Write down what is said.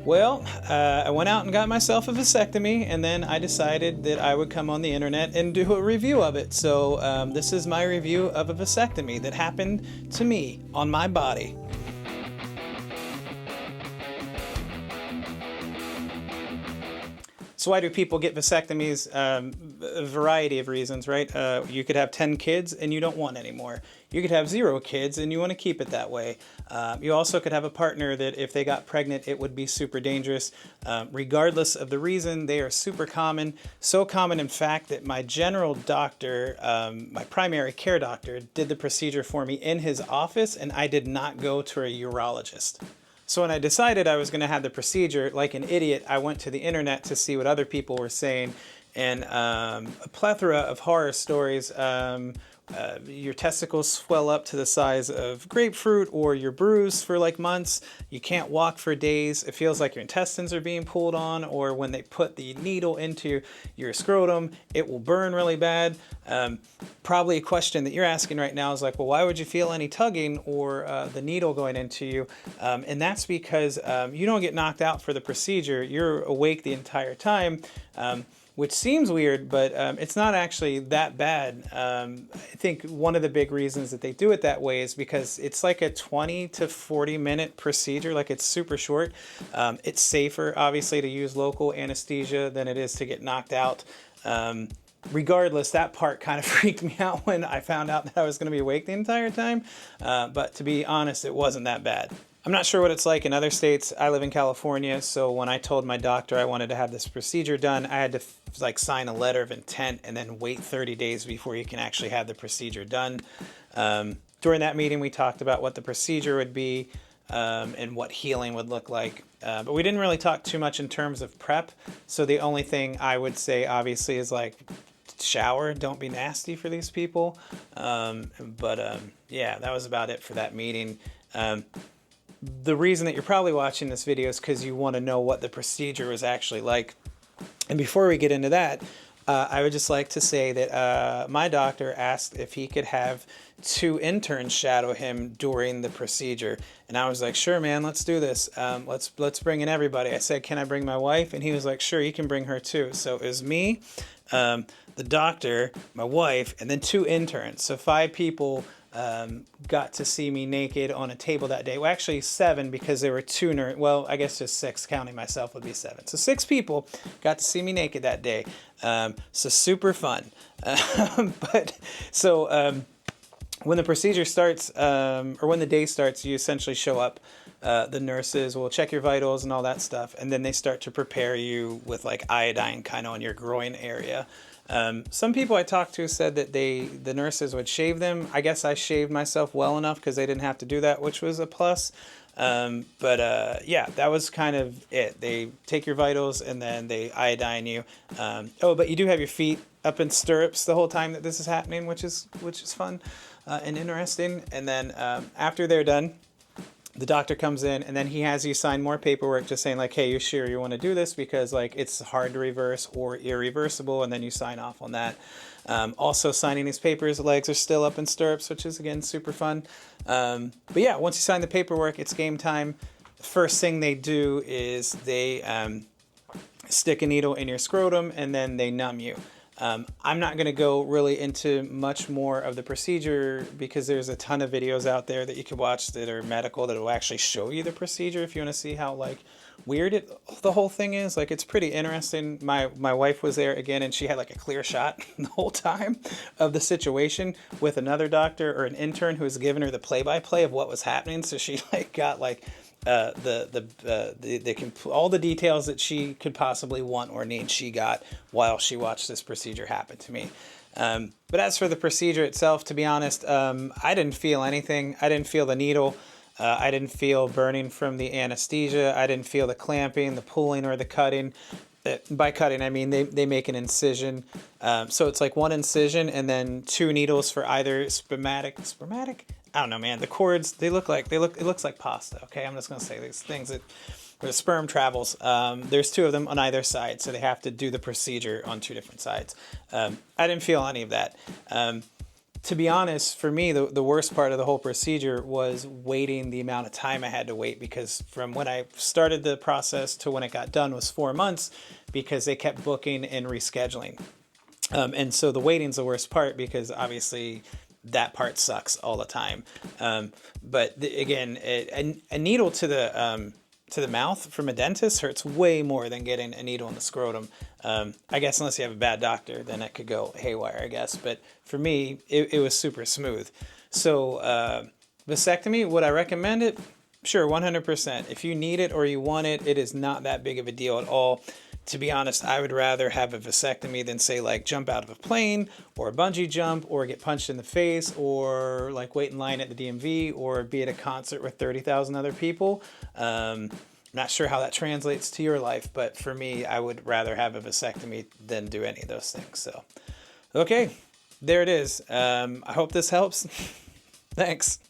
Well, I went out and got myself a vasectomy, and then I decided that I would come on the internet and do a review of it. So this is my review of a vasectomy that happened to me on my body. So why do people get vasectomies? A variety of reasons, right? You could have 10 kids and you don't want any more. You could have 0 kids and you want to keep it that way. You also could have a partner that if they got pregnant, it would be super dangerous. Regardless of the reason, they are super common. So common, in fact, that my general doctor, my primary care doctor, did the procedure for me in his office, and I did not go to a urologist. So when I decided I was going to have the procedure, like an idiot, I went to the internet to see what other people were saying, and a plethora of horror stories. Your testicles swell up to the size of grapefruit, or you're bruised for like months. You can't walk for days. It feels like your intestines are being pulled on, or when they put the needle into your scrotum, it will burn really bad. Probably a question that you're asking right now is like, well, why would you feel any tugging or the needle going into you? And that's because you don't get knocked out for the procedure. You're awake the entire time. Which seems weird, but it's not actually that bad. I think one of the big reasons that they do it that way is because it's like a 20 to 40 minute procedure, like it's super short. It's safer, obviously, to use local anesthesia than it is to get knocked out. Regardless, that part kind of freaked me out when I found out that I was going to be awake the entire time. But to be honest, it wasn't that bad. I'm not sure what it's like in other states. I live in California, so when I told my doctor I wanted to have this procedure done, I had to sign a letter of intent and then wait 30 days before you can actually have the procedure done. During that meeting, we talked about what the procedure would be and what healing would look like. But we didn't really talk too much in terms of prep. So the only thing I would say, obviously, is like shower. Don't be nasty for these people. Yeah, that was about it for that meeting. The reason that you're probably watching this video is because you want to know what the procedure was actually like. And before we get into that, I would just like to say that my doctor asked if he could have 2 interns shadow him during the procedure. And I was like, sure, man, let's do this. Let's bring in everybody. I said, can I bring my wife? And he was like, sure, you can bring her too. So it was me, the doctor, my wife, and then 2 interns. So 5 people got to see me naked on a table that day. Well, actually 7, because there were 2 well, I guess just 6, counting myself would be 7. So 6 people got to see me naked that day. So super fun. When the procedure starts, or when the day starts, you essentially show up. The nurses will check your vitals and all that stuff, and then they start to prepare you with like iodine kind of on your groin area. Some people I talked to said that the nurses would shave them. I guess I shaved myself well enough because they didn't have to do that, which was a plus. Yeah, that was kind of it. They take your vitals and then they iodine you. But you do have your feet up in stirrups the whole time that this is happening, which is fun and interesting. And then after they're done, the doctor comes in and then he has you sign more paperwork just saying like, hey, you sure you want to do this? Because like it's hard to reverse or irreversible, and then you sign off on that. Also signing these papers, the legs are still up in stirrups, which is again super fun. But yeah, once you sign the paperwork, it's game time. The first thing they do is they stick a needle in your scrotum and then they numb you. I'm not going to go really into much more of the procedure because there's a ton of videos out there that you can watch that are medical that will actually show you the procedure if you want to see how like weird the whole thing is. Like it's pretty interesting. My wife was there again and she had like a clear shot the whole time of the situation with another doctor or an intern who was giving her the play-by-play of what was happening. So she like got like all the details that she could possibly want or need, she got while she watched this procedure happen to me. But as for the procedure itself, to be honest, I didn't feel anything. I didn't feel the needle. I didn't feel burning from the anesthesia. I didn't feel the clamping, the pulling, or the cutting. By cutting, I mean they make an incision. So it's like 1 incision and then 2 needles for either spermatic? I don't know, man. The cords, it looks like pasta. Okay, I'm just gonna say these things that where the sperm travels. There's 2 of them on either side, so they have to do the procedure on 2 different sides. I didn't feel any of that. To be honest, for me, the worst part of the whole procedure was waiting the amount of time I had to wait, because from when I started the process to when it got done was 4 months, because they kept booking and rescheduling. And so the waiting's the worst part, because obviously that part sucks all the time. But again, a needle to the mouth from a dentist hurts way more than getting a needle in the scrotum. I guess unless you have a bad doctor, then it could go haywire, I guess. But for me, it was super smooth. So vasectomy, would I recommend it? Sure, 100%. If you need it or you want it, it is not that big of a deal at all. To be honest, I would rather have a vasectomy than, say, like jump out of a plane or a bungee jump or get punched in the face or like wait in line at the DMV or be at a concert with 30,000 other people. Not sure how that translates to your life, but for me, I would rather have a vasectomy than do any of those things. So, okay, there it is. I hope this helps. Thanks.